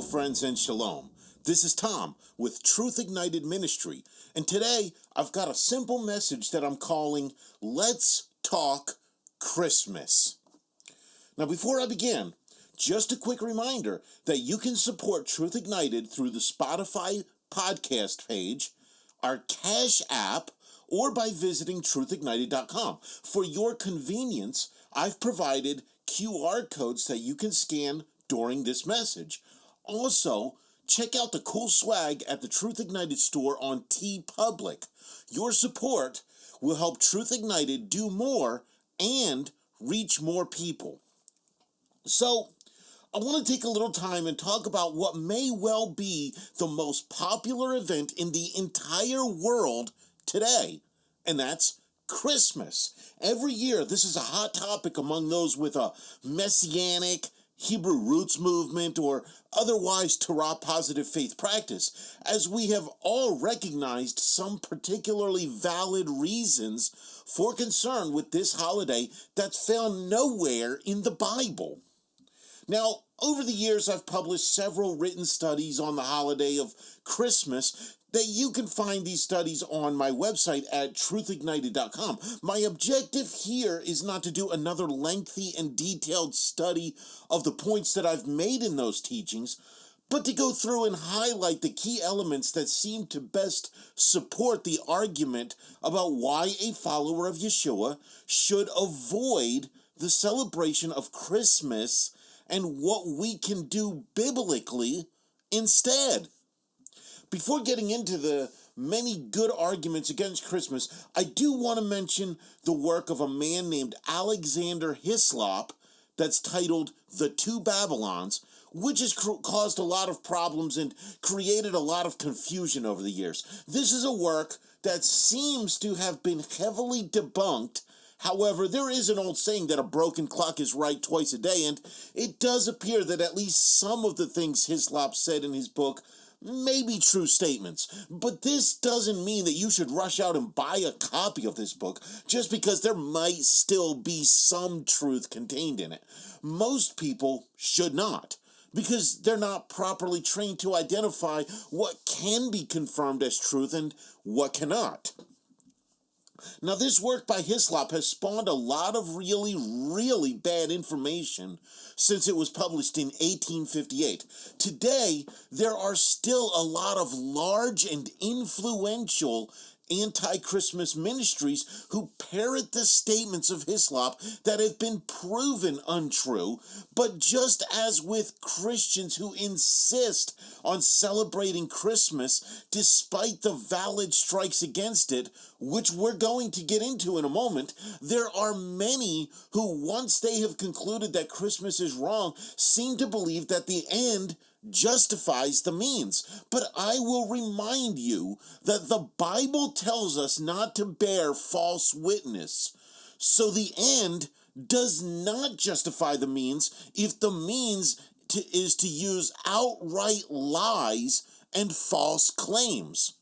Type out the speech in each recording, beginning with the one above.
Hello, friends, and shalom. This is Tom with Truth Ignited Ministry, and today I've got a simple message that I'm calling Let's Talk Christmas. Now, before I begin, just a quick reminder that you can support Truth Ignited through the Spotify podcast page, our Cash app, or by visiting truthignited.com. For your convenience, I've provided QR codes that you can scan during this message. Also, check out the cool swag at the Truth Ignited store on TeePublic. Your support will help Truth Ignited do more and reach more people. So, I want to take a little time and talk about what may well be the most popular event in the entire world today, and that's Christmas. Every year, this is a hot topic among those with a messianic, Hebrew roots movement, or otherwise Torah-positive faith practice, as we have all recognized some particularly valid reasons for concern with this holiday that's found nowhere in the Bible. Now, over the years, I've published several written studies on the holiday of Christmas that you can find these studies on my website at truthignited.com. My objective here is not to do another lengthy and detailed study of the points that I've made in those teachings, but to go through and highlight the key elements that seem to best support the argument about why a follower of Yeshua should avoid the celebration of Christmas and what we can do biblically instead. Before getting into the many good arguments against Christmas, I do want to mention the work of a man named Alexander Hislop that's titled The Two Babylons, which has caused a lot of problems and created a lot of confusion over the years. This is a work that seems to have been heavily debunked. However, there is an old saying that a broken clock is right twice a day, and it does appear that at least some of the things Hislop said in his book may be true statements. But this doesn't mean that you should rush out and buy a copy of this book just because there might still be some truth contained in it. Most people should not, because they're not properly trained to identify what can be confirmed as truth and what cannot. Now, this work by Hislop has spawned a lot of really, really bad information since it was published in 1858. Today, there are still a lot of large and influential anti-Christmas ministries who parrot the statements of Hislop that have been proven untrue, but just as with Christians who insist on celebrating Christmas despite the valid strikes against it, which we're going to get into in a moment, there are many who, once they have concluded that Christmas is wrong, seem to believe that the end justifies the means. But I will remind you that the Bible tells us not to bear false witness. So the end does not justify the means if the means is to use outright lies and false claims.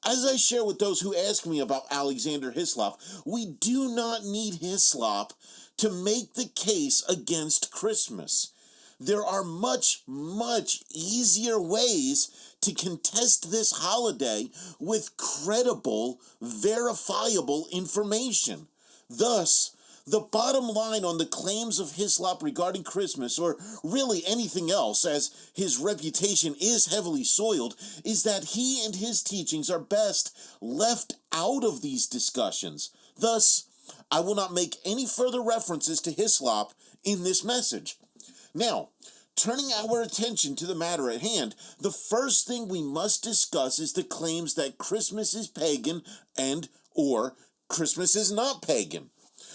As I share with those who ask me about Alexander Hislop, we do not need Hislop to make the case against Christmas. There are much, much easier ways to contest this holiday with credible, verifiable information. Thus, the bottom line on the claims of Hislop regarding Christmas, or really anything else, as his reputation is heavily soiled, is that he and his teachings are best left out of these discussions. Thus, I will not make any further references to Hislop in this message. Now, turning our attention to the matter at hand, the first thing we must discuss is the claims that Christmas is pagan and or Christmas is not pagan.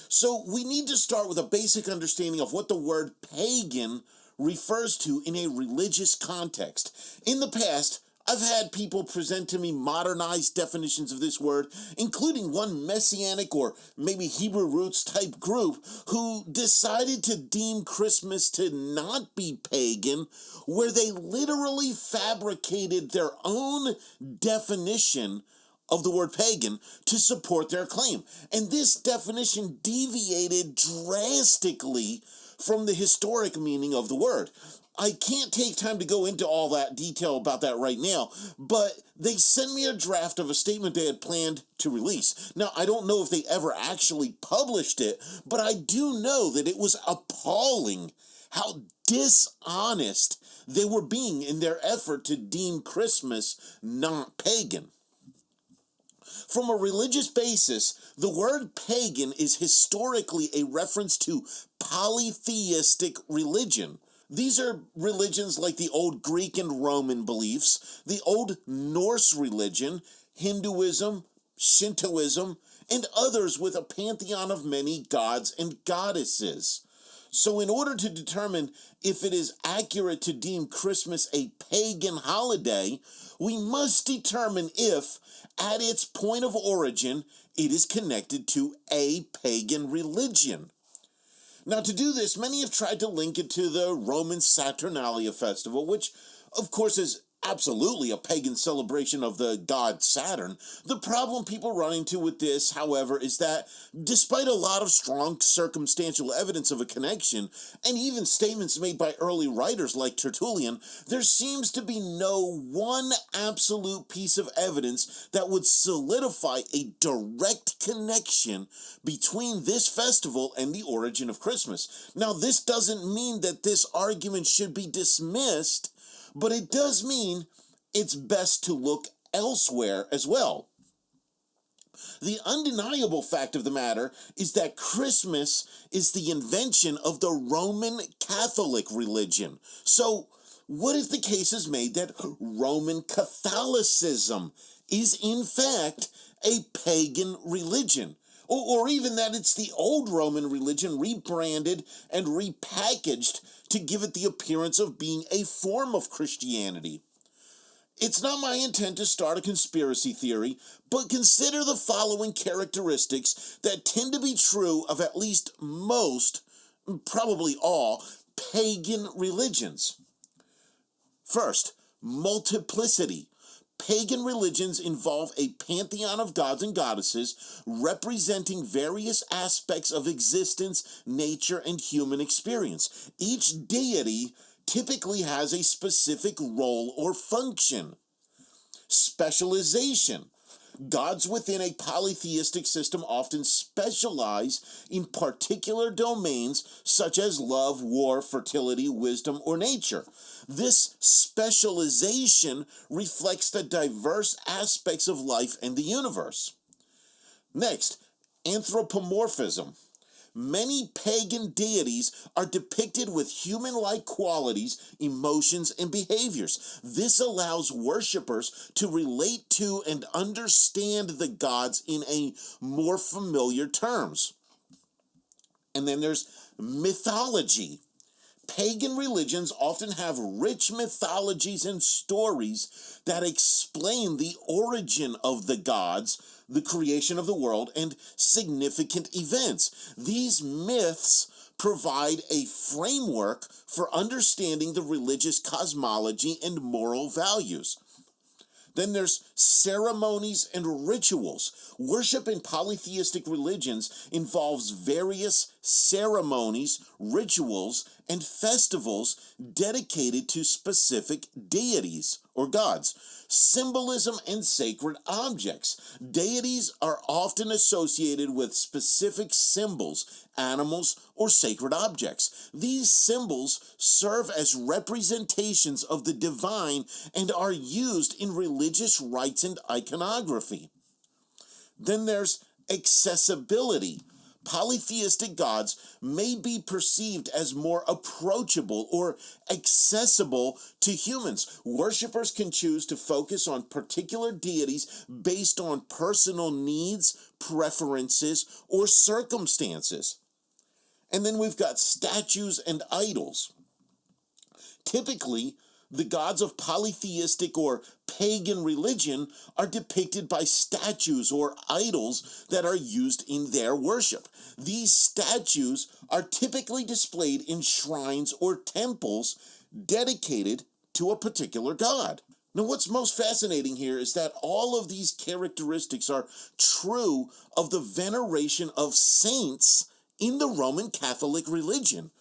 So we need to start with a basic understanding of what the word pagan refers to in a religious context. In the past, I've had people present to me modernized definitions of this word, including one messianic or maybe Hebrew roots type group who decided to deem Christmas to not be pagan, where they literally fabricated their own definition of the word pagan to support their claim. And this definition deviated drastically from the historic meaning of the word. I can't take time to go into all that detail about that right now, but they sent me a draft of a statement they had planned to release. Now, I don't know if they ever actually published it, but I do know that it was appalling how dishonest they were being in their effort to deem Christmas not pagan. From a religious basis, the word pagan is historically a reference to polytheistic religion. These are religions like the old Greek and Roman beliefs, the old Norse religion, Hinduism, Shintoism, and others with a pantheon of many gods and goddesses. So in order to determine if it is accurate to deem Christmas a pagan holiday, we must determine if, at its point of origin, it is connected to a pagan religion. Now, to do this, many have tried to link it to the Roman Saturnalia festival, which, of course, is absolutely a pagan celebration of the god Saturn. The problem people run into with this, however, is that despite a lot of strong circumstantial evidence of a connection, and even statements made by early writers like Tertullian, there seems to be no one absolute piece of evidence that would solidify a direct connection between this festival and the origin of Christmas. Now, this doesn't mean that this argument should be dismissed, but it does mean it's best to look elsewhere as well. The undeniable fact of the matter is that Christmas is the invention of the Roman Catholic religion. So, what if the case is made that Roman Catholicism is in fact a pagan religion? Or even that it's the old Roman religion rebranded and repackaged to give it the appearance of being a form of Christianity. It's not my intent to start a conspiracy theory, but consider the following characteristics that tend to be true of at least most, probably all, pagan religions. First, multiplicity. Pagan religions involve a pantheon of gods and goddesses representing various aspects of existence, nature, and human experience. Each deity typically has a specific role or function. Specialization. Gods within a polytheistic system often specialize in particular domains such as love, war, fertility, wisdom, or nature. This specialization reflects the diverse aspects of life and the universe. Next, anthropomorphism. Many pagan deities are depicted with human-like qualities, emotions, and behaviors. This allows worshippers to relate to and understand the gods in a more familiar terms. And then there's mythology. Pagan religions often have rich mythologies and stories that explain the origin of the gods, the creation of the world, and significant events. These myths provide a framework for understanding the religious cosmology and moral values. Then there's ceremonies and rituals. Worship in polytheistic religions involves various ceremonies, rituals, and festivals dedicated to specific deities or gods. Symbolism and sacred objects. Deities are often associated with specific symbols, animals, or sacred objects. These symbols serve as representations of the divine and are used in religious rites and iconography. Then there's accessibility. Polytheistic gods may be perceived as more approachable or accessible to humans. Worshippers can choose to focus on particular deities based on personal needs, preferences, or circumstances. And then we've got statues and idols. Typically, the gods of polytheistic or pagan religion are depicted by statues or idols that are used in their worship. These statues are typically displayed in shrines or temples dedicated to a particular god. Now, what's most fascinating here is that all of these characteristics are true of the veneration of saints in the Roman Catholic religion.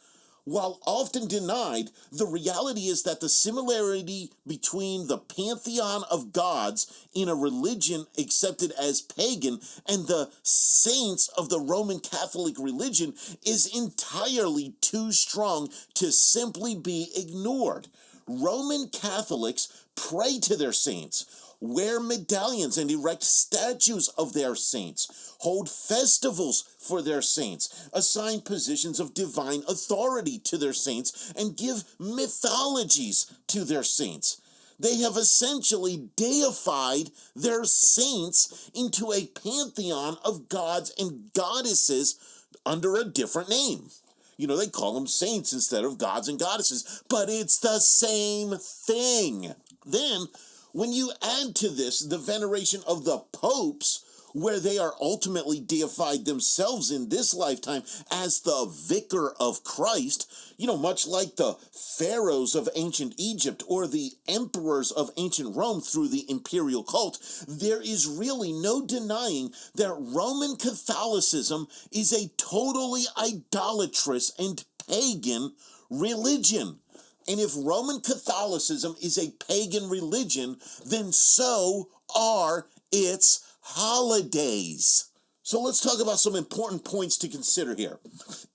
While often denied, the reality is that the similarity between the pantheon of gods in a religion accepted as pagan and the saints of the Roman Catholic religion is entirely too strong to simply be ignored. Roman Catholics pray to their saints, wear medallions and erect statues of their saints, hold festivals for their saints, assign positions of divine authority to their saints, and give mythologies to their saints. They have essentially deified their saints into a pantheon of gods and goddesses under a different name. They call them saints instead of gods and goddesses, but it's the same thing. Then, when you add to this the veneration of the popes, where they are ultimately deified themselves in this lifetime as the vicar of Christ, much like the pharaohs of ancient Egypt or the emperors of ancient Rome through the imperial cult, there is really no denying that Roman Catholicism is a totally idolatrous and pagan religion. And if Roman Catholicism is a pagan religion, then so are its holidays. So let's talk about some important points to consider here.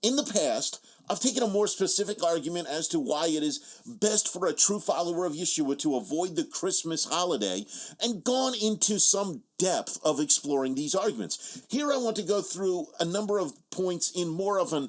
In the past, I've taken a more specific argument as to why it is best for a true follower of Yeshua to avoid the Christmas holiday and gone into some depth of exploring these arguments. Here I want to go through a number of points in more of an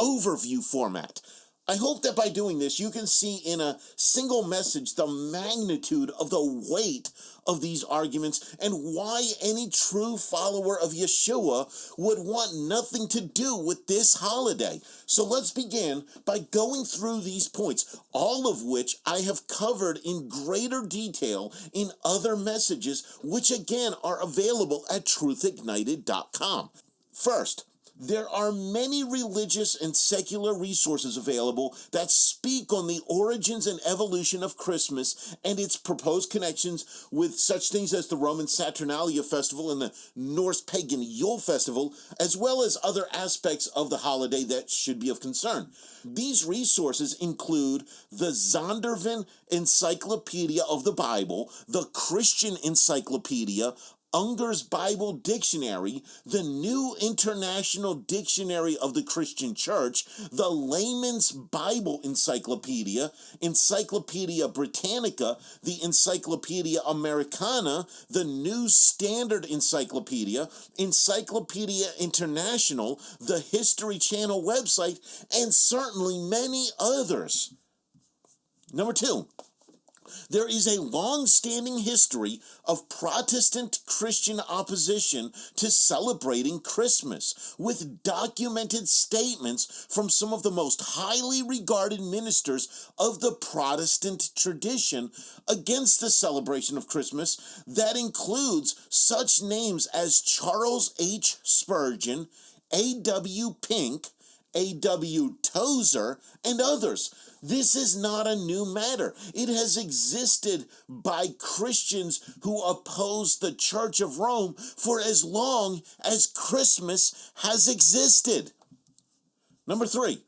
overview format. I hope that by doing this, you can see in a single message the magnitude of the weight of these arguments and why any true follower of Yeshua would want nothing to do with this holiday. So let's begin by going through these points, all of which I have covered in greater detail in other messages, which again are available at truthignited.com. First, there are many religious and secular resources available that speak on the origins and evolution of Christmas and its proposed connections with such things as the Roman Saturnalia festival and the Norse pagan Yule festival, as well as other aspects of the holiday that should be of concern. These resources include the Zondervan Encyclopedia of the Bible, the Christian Encyclopedia, Unger's Bible Dictionary, the New International Dictionary of the Christian Church, the Layman's Bible Encyclopedia, Encyclopedia Britannica, the Encyclopedia Americana, the New Standard Encyclopedia, Encyclopedia International, the History Channel website, and certainly many others. Number 2. There is a long-standing history of Protestant Christian opposition to celebrating Christmas, with documented statements from some of the most highly regarded ministers of the Protestant tradition against the celebration of Christmas that includes such names as Charles H. Spurgeon, A.W. Pink, A.W. Tozer, and others. This is not a new matter. It has existed by Christians who oppose the Church of Rome for as long as Christmas has existed. Number 3,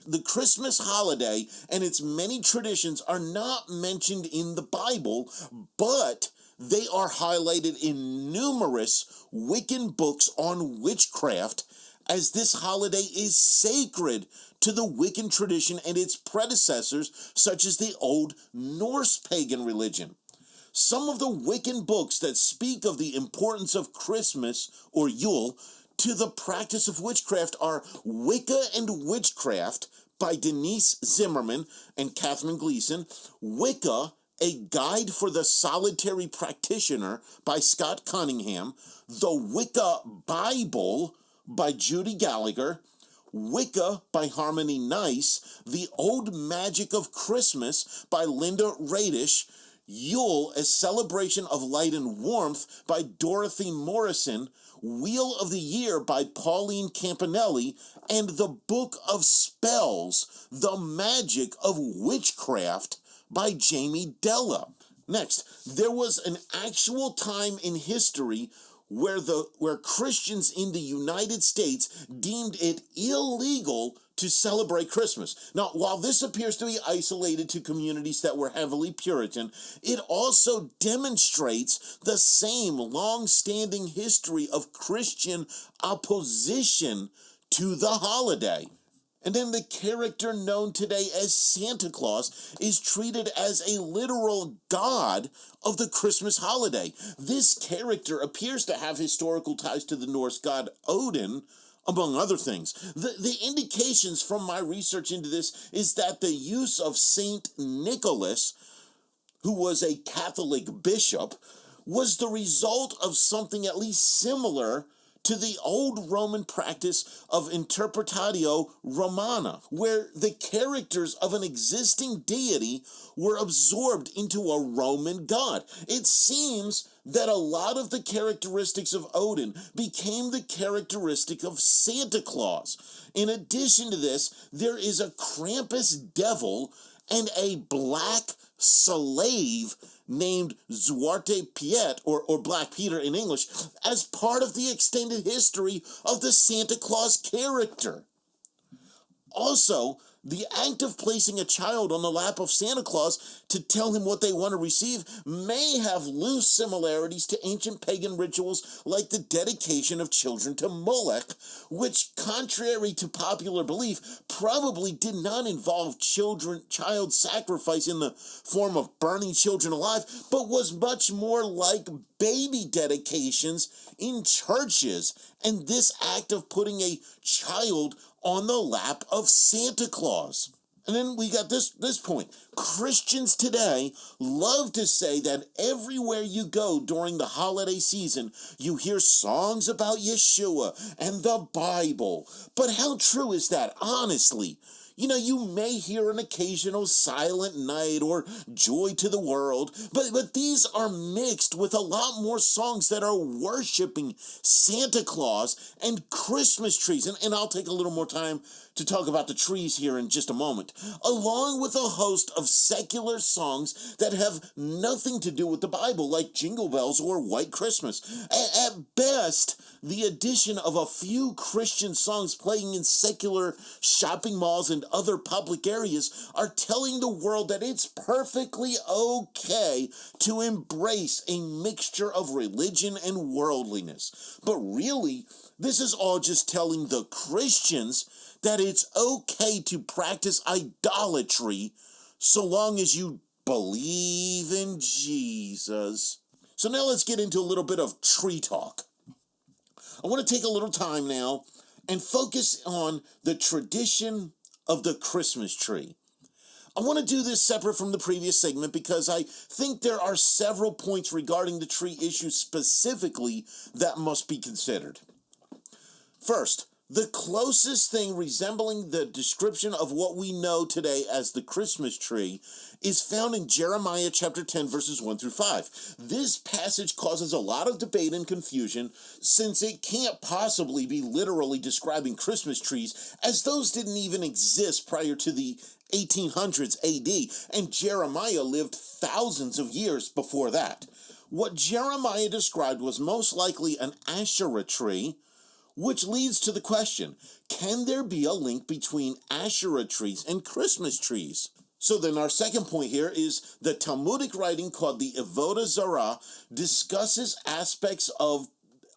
the Christmas holiday and its many traditions are not mentioned in the Bible, but they are highlighted in numerous Wiccan books on witchcraft, as this holiday is sacred to the Wiccan tradition and its predecessors, such as the Old Norse pagan religion. Some of the Wiccan books that speak of the importance of Christmas, or Yule, to the practice of witchcraft are Wicca and Witchcraft by Denise Zimmerman and Catherine Gleason, Wicca, A Guide for the Solitary Practitioner by Scott Cunningham, The Wicca Bible by Judy Gallagher, Wicca by Harmony Nice, The Old Magic of Christmas by Linda Radish, Yule, A Celebration of Light and Warmth by Dorothy Morrison, Wheel of the Year by Pauline Campanelli, and The Book of Spells, The Magic of Witchcraft by Jamie Della. Next, there was an actual time in history where Christians in the United States deemed it illegal to celebrate Christmas. Now, while this appears to be isolated to communities that were heavily Puritan, it also demonstrates the same long-standing history of Christian opposition to the holiday. And then the character known today as Santa Claus is treated as a literal god of the Christmas holiday. This character appears to have historical ties to the Norse god Odin, among other things. The indications from my research into this is that the use of Saint Nicholas, who was a Catholic bishop, was the result of something at least similar to the old Roman practice of interpretatio Romana, where the characters of an existing deity were absorbed into a Roman god. It seems that a lot of the characteristics of Odin became the characteristic of Santa Claus. In addition to this, there is a Krampus devil and a black slave named Zwarte Piet, or Black Peter in English, as part of the extended history of the Santa Claus character. Also, the act of placing a child on the lap of Santa Claus to tell him what they want to receive may have loose similarities to ancient pagan rituals like the dedication of children to Moloch, which, contrary to popular belief, probably did not involve child sacrifice in the form of burning children alive, but was much more like baby dedications in churches, and this act of putting a child on the lap of Santa Claus. And then we got this point. Christians today love to say that everywhere you go during the holiday season, you hear songs about Yeshua and the Bible. But how true is that, honestly? You know, you may hear an occasional Silent Night or Joy to the World, but these are mixed with a lot more songs that are worshiping Santa Claus and Christmas trees. And I'll take a little more time to talk about the trees here in just a moment, along with a host of secular songs that have nothing to do with the Bible, like Jingle Bells or White Christmas. At best, the addition of a few Christian songs playing in secular shopping malls and other public areas are telling the world that it's perfectly okay to embrace a mixture of religion and worldliness. But really, this is all just telling the Christians that it's okay to practice idolatry so long as you believe in Jesus. So now let's get into a little bit of tree talk. I want to take a little time now and focus on the tradition of the Christmas tree. I want to do this separate from the previous segment because I think there are several points regarding the tree issue specifically that must be considered. First, the closest thing resembling the description of what we know today as the Christmas tree is found in Jeremiah chapter 10, verses 1 through 5. This passage causes a lot of debate and confusion since it can't possibly be literally describing Christmas trees, as those didn't even exist prior to the 1800s AD, and Jeremiah lived thousands of years before that. What Jeremiah described was most likely an Asherah tree, which leads to the question, can there be a link between Asherah trees and Christmas trees? So then our second point here is the Talmudic writing called the Avodah Zarah discusses aspects of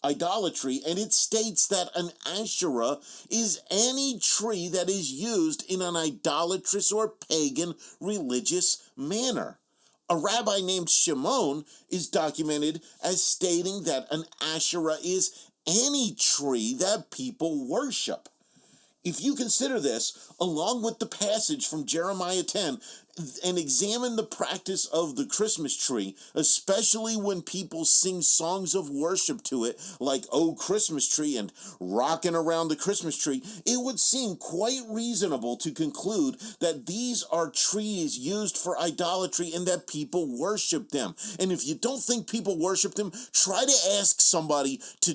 idolatry, and it states that an Asherah is any tree that is used in an idolatrous or pagan religious manner. A rabbi named Shimon is documented as stating that an Asherah is any tree that people worship. If you consider this, along with the passage from Jeremiah 10, and examine the practice of the Christmas tree, especially when people sing songs of worship to it, like "Oh Christmas Tree" and "Rockin' Around the Christmas Tree," it would seem quite reasonable to conclude that these are trees used for idolatry and that people worship them. And if you don't think people worship them, try to ask somebody to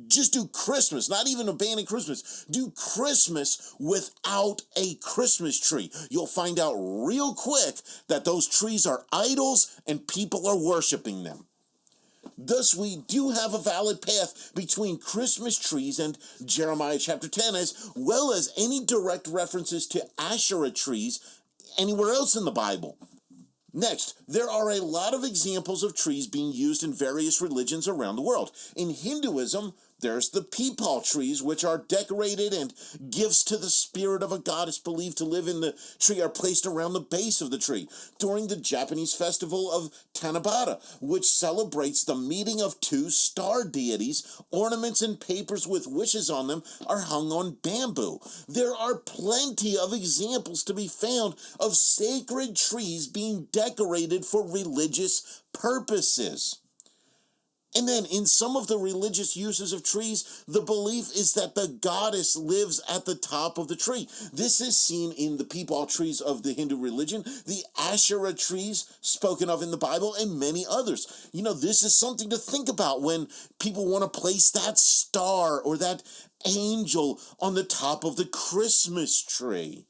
just do Christmas, not even abandoning Christmas. Do Christmas without a Christmas tree. You'll find out real quick that those trees are idols and people are worshiping them. Thus, we do have a valid path between Christmas trees and Jeremiah chapter 10, as well as any direct references to Asherah trees anywhere else in the Bible. Next, there are a lot of examples of trees being used in various religions around the world. In Hinduism, there's the peepal trees, which are decorated, and gifts to the spirit of a goddess believed to live in the tree are placed around the base of the tree. During the Japanese festival of Tanabata, which celebrates the meeting of two star deities, ornaments and papers with wishes on them are hung on bamboo. There are plenty of examples to be found of sacred trees being decorated for religious purposes. And then in some of the religious uses of trees, the belief is that the goddess lives at the top of the tree. This is seen in the peepal trees of the Hindu religion, the Asherah trees spoken of in the Bible, and many others. This is something to think about when people want to place that star or angel on the top of the Christmas tree.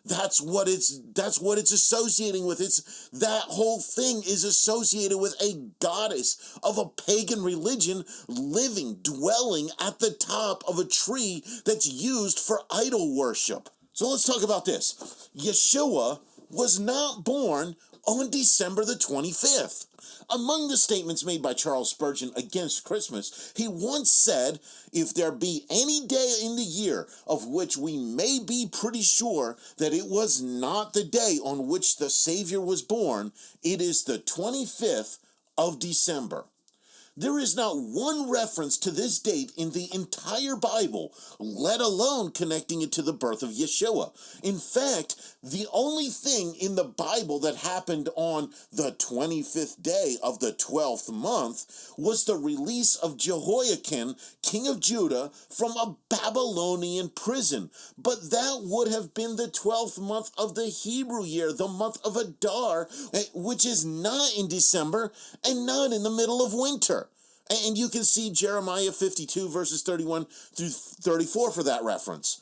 That's what it's associating with. That whole thing is associated with a goddess of a pagan religion dwelling at the top of a tree that's used for idol worship. So let's talk about this. Yeshua was not born on December the 25th. Among the statements made by Charles Spurgeon against Christmas, he once said, "If there be any day in the year of which we may be pretty sure that it was not the day on which the Savior was born, it is the 25th of December." There is not one reference to this date in the entire Bible, let alone connecting it to the birth of Yeshua. In fact, the only thing in the Bible that happened on the 25th day of the 12th month was the release of Jehoiakim, king of Judah, from a Babylonian prison. But that would have been the 12th month of the Hebrew year, the month of Adar, which is not in December and not in the middle of winter. And you can see Jeremiah 52 verses 31 through 34 for that reference.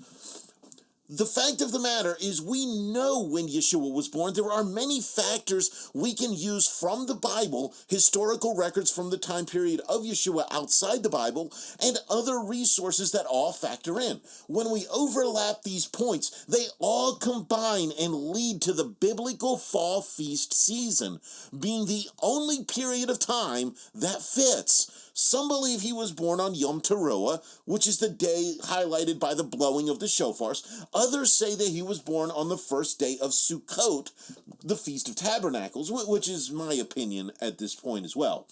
The fact of the matter is we know when Yeshua was born. There are many factors we can use from the Bible, historical records from the time period of Yeshua outside the Bible, and other resources that all factor in. When we overlap these points, they all combine and lead to the biblical fall feast season, being the only period of time that fits. Some believe he was born on Yom Teruah, which is the day highlighted by the blowing of the shofars. Others say that he was born on the first day of Sukkot, the Feast of Tabernacles, which is my opinion at this point as well.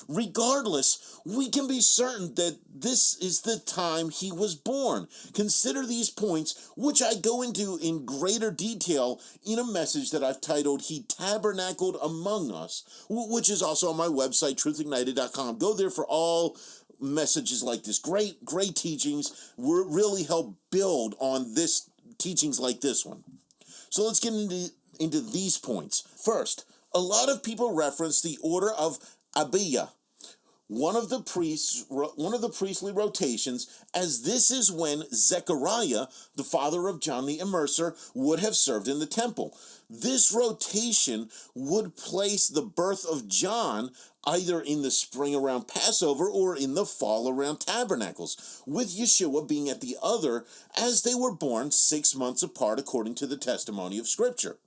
Regardless, we can be certain that this is the time he was born. Consider these points, which I go into in greater detail in a message that I've titled, "He Tabernacled Among Us," which is also on my website, truthignited.com. Go there for all messages like this. Great teachings really help build on this teachings like this one. So let's get into these points. First, a lot of people reference the order of Abiyah, one of the priestly rotations, as this is when Zechariah, the father of John the Immerser, would have served in the temple. This rotation would place the birth of John either in the spring around Passover or in the fall around Tabernacles, with Yeshua being at the other, as they were born 6 months apart according to the testimony of Scripture.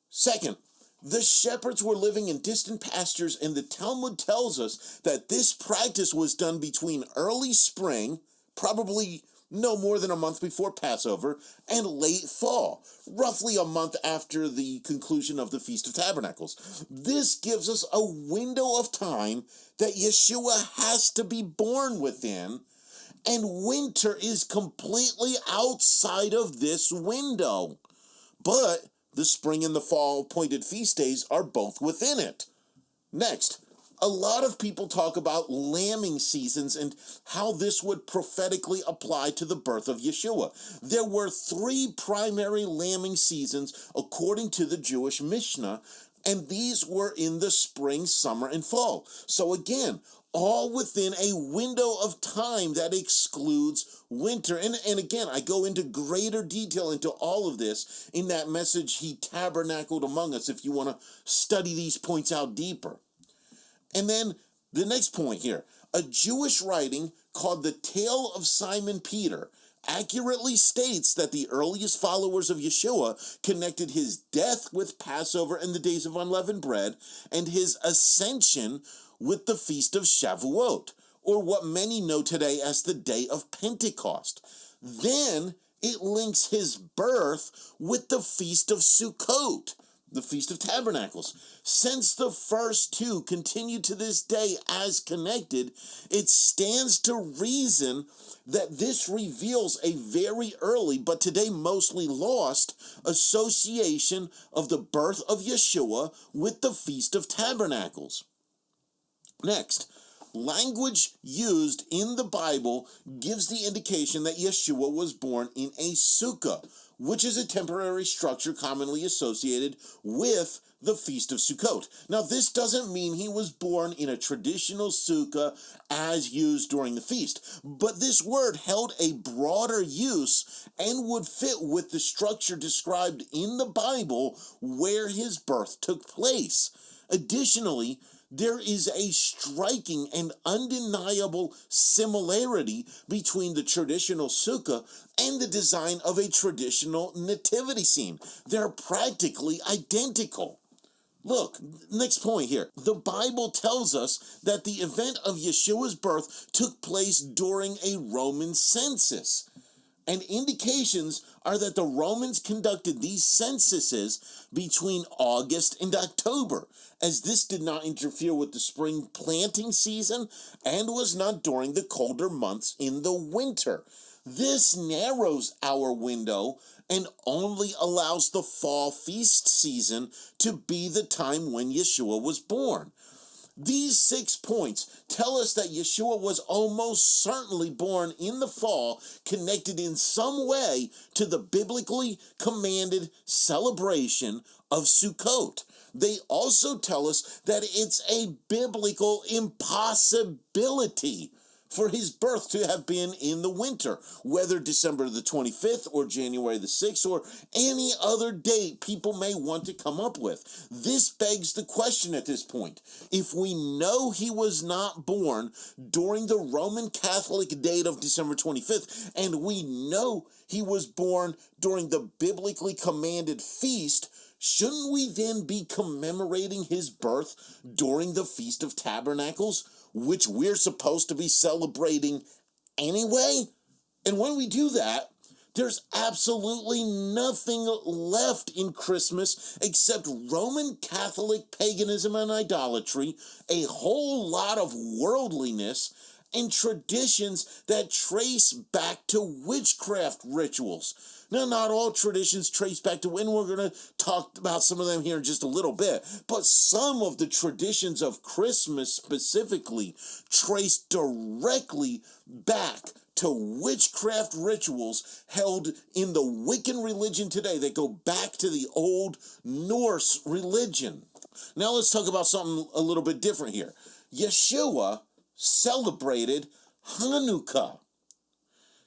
Second, the shepherds were living in distant pastures, and the Talmud tells us that this practice was done between early spring, probably no more than a month before Passover, and late fall, roughly a month after the conclusion of the Feast of Tabernacles. This gives us a window of time that Yeshua has to be born within, and winter is completely outside of this window. But the spring and the fall appointed feast days are both within it. Next, a lot of people talk about lambing seasons and how this would prophetically apply to the birth of Yeshua. There were 3 primary lambing seasons according to the Jewish Mishnah, and these were in the spring, summer, and fall. So again, all within a window of time that excludes winter. And again, I go into greater detail into all of this in that message, "He Tabernacled Among Us," if you want to study these points out deeper. And then the next point here, a Jewish writing called the Tale of Simon Peter accurately states that the earliest followers of Yeshua connected his death with Passover and the days of unleavened bread, and his ascension with the feast of Shavuot, or what many know today as the day of Pentecost. Then it links his birth with the feast of Sukkot, the Feast of Tabernacles. Since the first two continue to this day as connected, it stands to reason that this reveals a very early, but today mostly lost, association of the birth of Yeshua with the Feast of Tabernacles. Next, language used in the Bible gives the indication that Yeshua was born in a sukkah, which is a temporary structure commonly associated with the Feast of Sukkot. Now, this doesn't mean he was born in a traditional sukkah as used during the feast, but this word held a broader use and would fit with the structure described in the Bible where his birth took place. Additionally, there is a striking and undeniable similarity between the traditional sukkah and the design of a traditional nativity scene. They're practically identical. Look, next point here. The Bible tells us that the event of Yeshua's birth took place during a Roman census. And indications are that the Romans conducted these censuses between August and October, as this did not interfere with the spring planting season and was not during the colder months in the winter. This narrows our window and only allows the fall feast season to be the time when Yeshua was born. These 6 points tell us that Yeshua was almost certainly born in the fall, connected in some way to the biblically commanded celebration of Sukkot. They also tell us that it's a biblical impossibility for his birth to have been in the winter, whether December the 25th or January the 6th or any other date people may want to come up with. This begs the question at this point. If we know he was not born during the Roman Catholic date of December 25th, and we know he was born during the biblically commanded feast, shouldn't we then be commemorating his birth during the Feast of Tabernacles, which we're supposed to be celebrating anyway? And when we do that, there's absolutely nothing left in Christmas except Roman Catholic paganism and idolatry, a whole lot of worldliness, and traditions that trace back to witchcraft rituals. Now, not all traditions trace back to, and we're going to talk about some of them here in just a little bit, but some of the traditions of Christmas specifically trace directly back to witchcraft rituals held in the Wiccan religion today that go back to the old Norse religion. Now let's talk about something a little bit different here. Yeshua celebrated Hanukkah.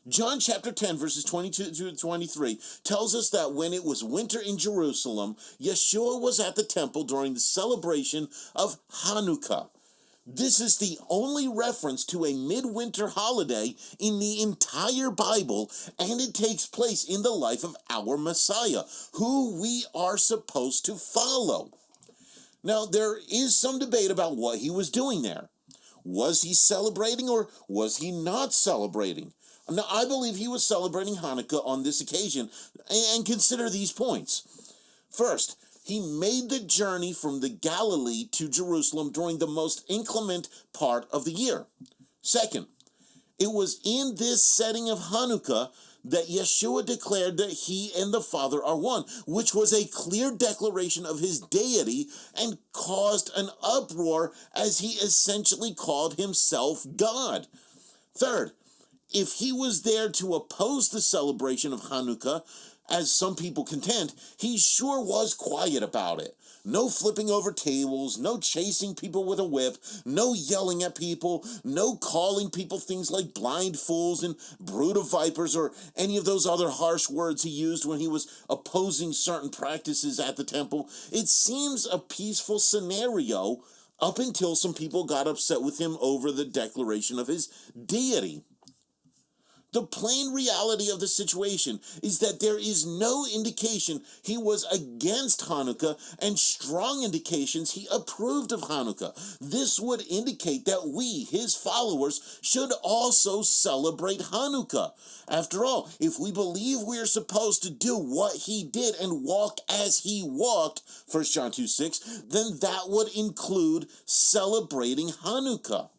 John chapter 10, verses 22 to 23 tells us that when it was winter in Jerusalem, Yeshua was at the temple during the celebration of Hanukkah. This is the only reference to a midwinter holiday in the entire Bible, and it takes place in the life of our Messiah, who we are supposed to follow. Now, there is some debate about what he was doing there. Was he celebrating or was he not celebrating? Now, I believe he was celebrating Hanukkah on this occasion, and consider these points. First, he made the journey from the Galilee to Jerusalem during the most inclement part of the year. Second, it was in this setting of Hanukkah that Yeshua declared that he and the Father are one, which was a clear declaration of his deity and caused an uproar as he essentially called himself God. Third, if he was there to oppose the celebration of Hanukkah, as some people contend, he sure was quiet about it. No flipping over tables, no chasing people with a whip, no yelling at people, no calling people things like blind fools and brood of vipers or any of those other harsh words he used when he was opposing certain practices at the temple. It seems a peaceful scenario up until some people got upset with him over the declaration of his deity. The plain reality of the situation is that there is no indication he was against Hanukkah and strong indications he approved of Hanukkah. This would indicate that we, his followers, should also celebrate Hanukkah. After all, if we believe we are supposed to do what he did and walk as he walked, 1 John 2:6, then that would include celebrating Hanukkah.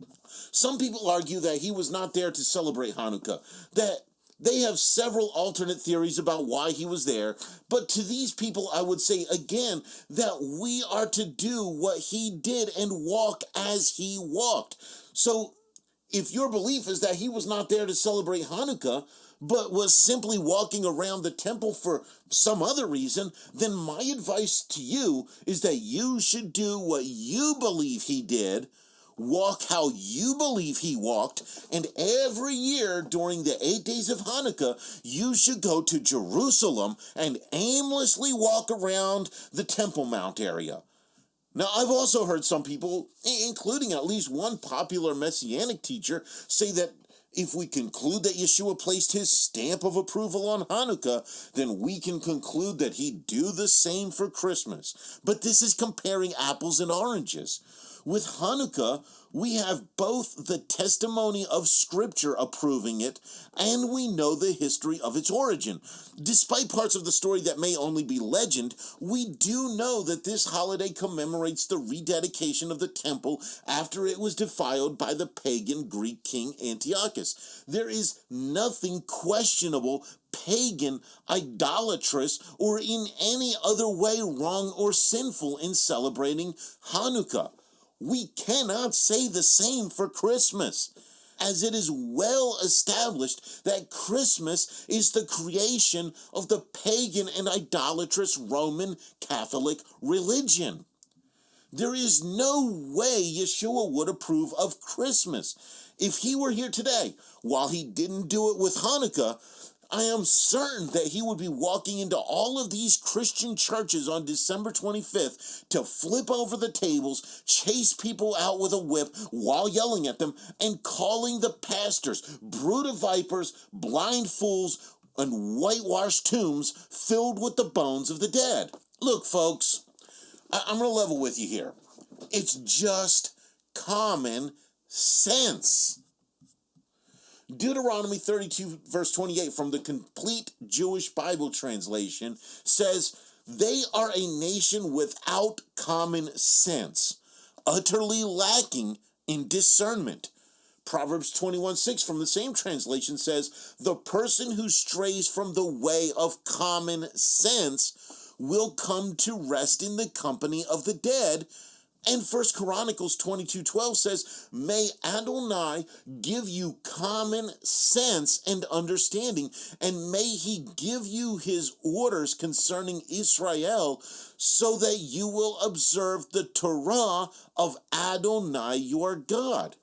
Some people argue that he was not there to celebrate Hanukkah, that they have several alternate theories about why he was there, but to these people I would say again that we are to do what he did and walk as he walked. So if your belief is that he was not there to celebrate Hanukkah, but was simply walking around the temple for some other reason, then my advice to you is that you should do what you believe he did, walk how you believe he walked, and every year during the 8 days of Hanukkah, you should go to Jerusalem and aimlessly walk around the Temple Mount area. Now, I've also heard some people, including at least one popular Messianic teacher, say that if we conclude that Yeshua placed his stamp of approval on Hanukkah, then we can conclude that he'd do the same for Christmas. But this is comparing apples and oranges. With Hanukkah, we have both the testimony of Scripture approving it, and we know the history of its origin. Despite parts of the story that may only be legend, we do know that this holiday commemorates the rededication of the temple after it was defiled by the pagan Greek king Antiochus. There is nothing questionable, pagan, idolatrous, or in any other way wrong or sinful in celebrating Hanukkah. We cannot say the same for Christmas, as it is well established that Christmas is the creation of the pagan and idolatrous Roman Catholic religion. There is no way Yeshua would approve of Christmas. If he were here today, while he didn't do it with Hanukkah, I am certain that he would be walking into all of these Christian churches on December 25th to flip over the tables, chase people out with a whip while yelling at them, and calling the pastors brood of vipers, blind fools, and whitewashed tombs filled with the bones of the dead. Look, folks, I'm going to level with you here. It's just common sense. Deuteronomy 32, verse 28 from the Complete Jewish Bible Translation says, "They are a nation without common sense, utterly lacking in discernment." Proverbs 21:6 from the same translation says, "The person who strays from the way of common sense will come to rest in the company of the dead." And 1 Chronicles 22:12 says, "May Adonai give you common sense and understanding, and may he give you his orders concerning Israel, so that you will observe the Torah of Adonai your God."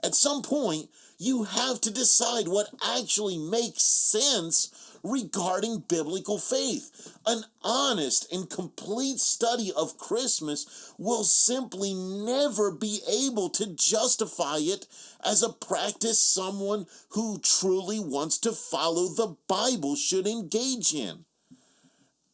At some point, you have to decide what actually makes sense regarding biblical faith. An honest and complete study of Christmas will simply never be able to justify it as a practice someone who truly wants to follow the Bible should engage in.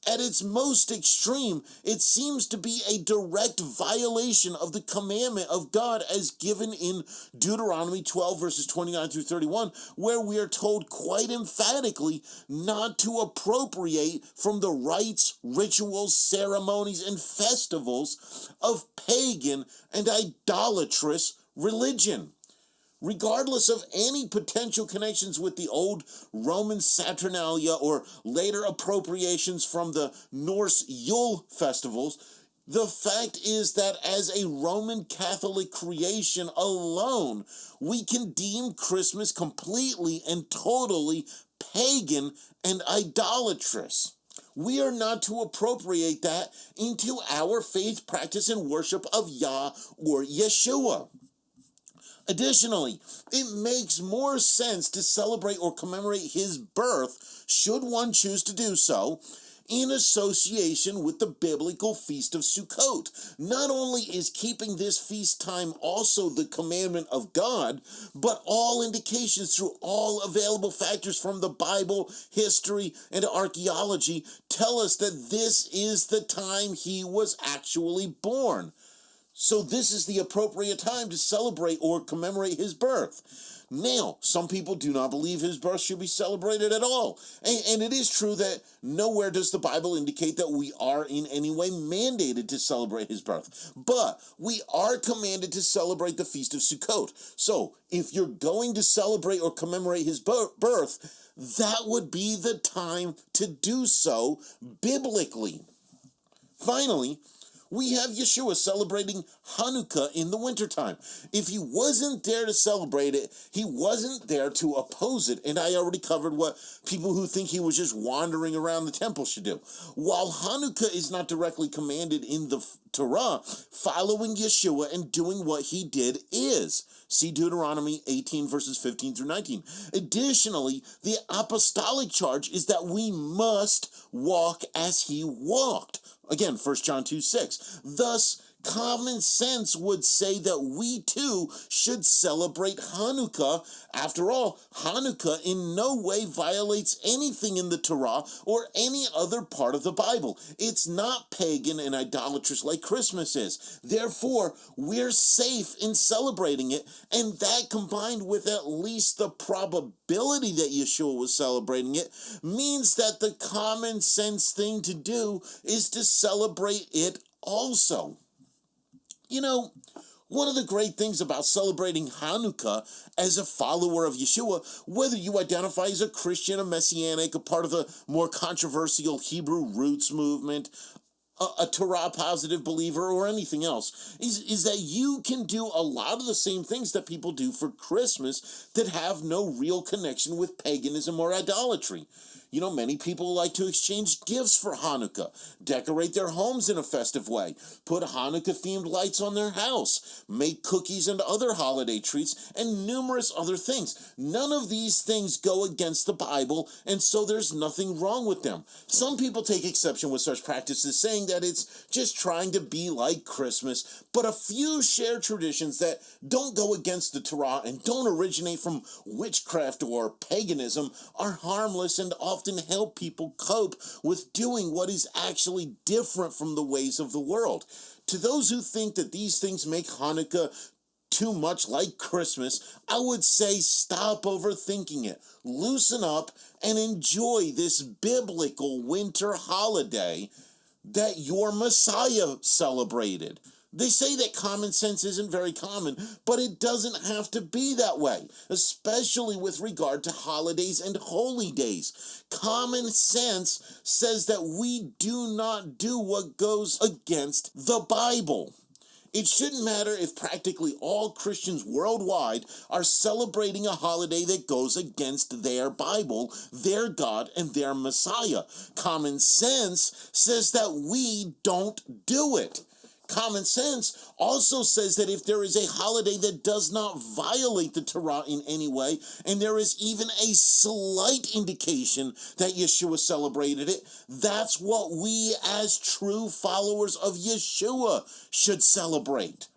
At its most extreme, it seems to be a direct violation of the commandment of God as given in Deuteronomy 12, verses 29 through 31, where we are told quite emphatically not to appropriate from the rites, rituals, ceremonies, and festivals of pagan and idolatrous religion. Regardless of any potential connections with the old Roman Saturnalia or later appropriations from the Norse Yule festivals, the fact is that as a Roman Catholic creation alone, we can deem Christmas completely and totally pagan and idolatrous. We are not to appropriate that into our faith, practice, and worship of Yah or Yeshua. Additionally, it makes more sense to celebrate or commemorate his birth, should one choose to do so, in association with the biblical Feast of Sukkot. Not only is keeping this feast time also the commandment of God, but all indications through all available factors from the Bible, history, and archaeology tell us that this is the time he was actually born. So this is the appropriate time to celebrate or commemorate his birth. Now, some people do not believe his birth should be celebrated at all. And it is true that nowhere does the Bible indicate that we are in any way mandated to celebrate his birth. But we are commanded to celebrate the Feast of Sukkot. So if you're going to celebrate or commemorate his birth, that would be the time to do so biblically. Finally, we have Yeshua celebrating Hanukkah in the wintertime. If he wasn't there to celebrate it, he wasn't there to oppose it. And I already covered what people who think he was just wandering around the temple should do. While Hanukkah is not directly commanded in the Torah, following Yeshua and doing what he did is. See Deuteronomy 18 verses 15 through 19. Additionally, the apostolic charge is that we must walk as he walked. Again, 1 John 2:6. Thus, common sense would say that we too should celebrate Hanukkah. After all, Hanukkah in no way violates anything in the Torah or any other part of the Bible. It's not pagan and idolatrous like Christmas is. Therefore, we're safe in celebrating it, and that combined with at least the probability that Yeshua was celebrating it means that the common sense thing to do is to celebrate it also. You know, one of the great things about celebrating Hanukkah as a follower of Yeshua, whether you identify as a Christian, a Messianic, a part of the more controversial Hebrew roots movement, a Torah positive believer, or anything else, is that you can do a lot of the same things that people do for Christmas that have no real connection with paganism or idolatry. You know, many people like to exchange gifts for Hanukkah, decorate their homes in a festive way, put Hanukkah-themed lights on their house, make cookies and other holiday treats, and numerous other things. None of these things go against the Bible, and so there's nothing wrong with them. Some people take exception with such practices, saying that it's just trying to be like Christmas, but a few share traditions that don't go against the Torah and don't originate from witchcraft or paganism are harmless and often help people cope with doing what is actually different from the ways of the world. To those who think that these things make Hanukkah too much like Christmas, I would say stop overthinking it. Loosen up and enjoy this biblical winter holiday that your Messiah celebrated. They say that common sense isn't very common, but it doesn't have to be that way, especially with regard to holidays and holy days. Common sense says that we do not do what goes against the Bible. It shouldn't matter if practically all Christians worldwide are celebrating a holiday that goes against their Bible, their God, and their Messiah. Common sense says that we don't do it. Common sense also says that if there is a holiday that does not violate the Torah in any way, and there is even a slight indication that Yeshua celebrated it, that's what we as true followers of Yeshua should celebrate.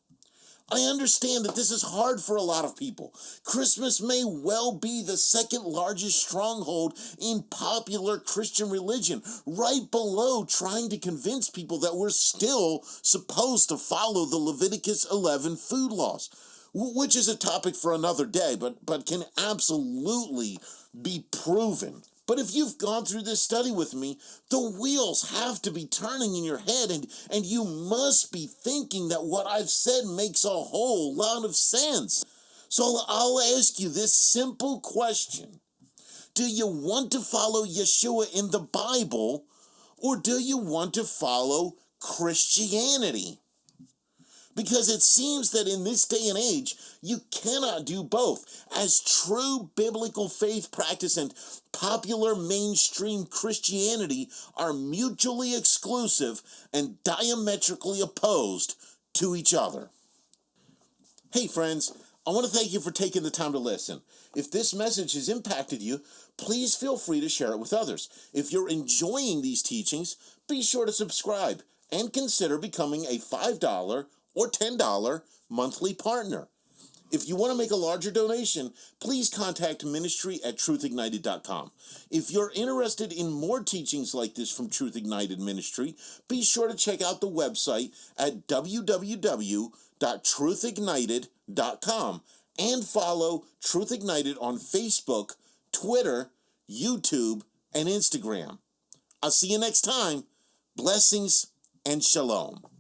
I understand that this is hard for a lot of people. Christmas may well be the second largest stronghold in popular Christian religion, right below trying to convince people that we're still supposed to follow the Leviticus 11 food laws, which is a topic for another day, but can absolutely be proven. But if you've gone through this study with me, the wheels have to be turning in your head, and you must be thinking that what I've said makes a whole lot of sense. So I'll ask you this simple question. Do you want to follow Yeshua in the Bible, or do you want to follow Christianity? Because it seems that in this day and age, you cannot do both, as true biblical faith practice and popular mainstream Christianity are mutually exclusive and diametrically opposed to each other. Hey friends, I want to thank you for taking the time to listen. If this message has impacted you, please feel free to share it with others. If you're enjoying these teachings, be sure to subscribe and consider becoming a $5 or $10 monthly partner. If you want to make a larger donation, please contact ministry@truthignited.com. If you're interested in more teachings like this from Truth Ignited Ministry, be sure to check out the website at www.truthignited.com and follow Truth Ignited on Facebook, Twitter, YouTube, and Instagram. I'll see you next time. Blessings and shalom.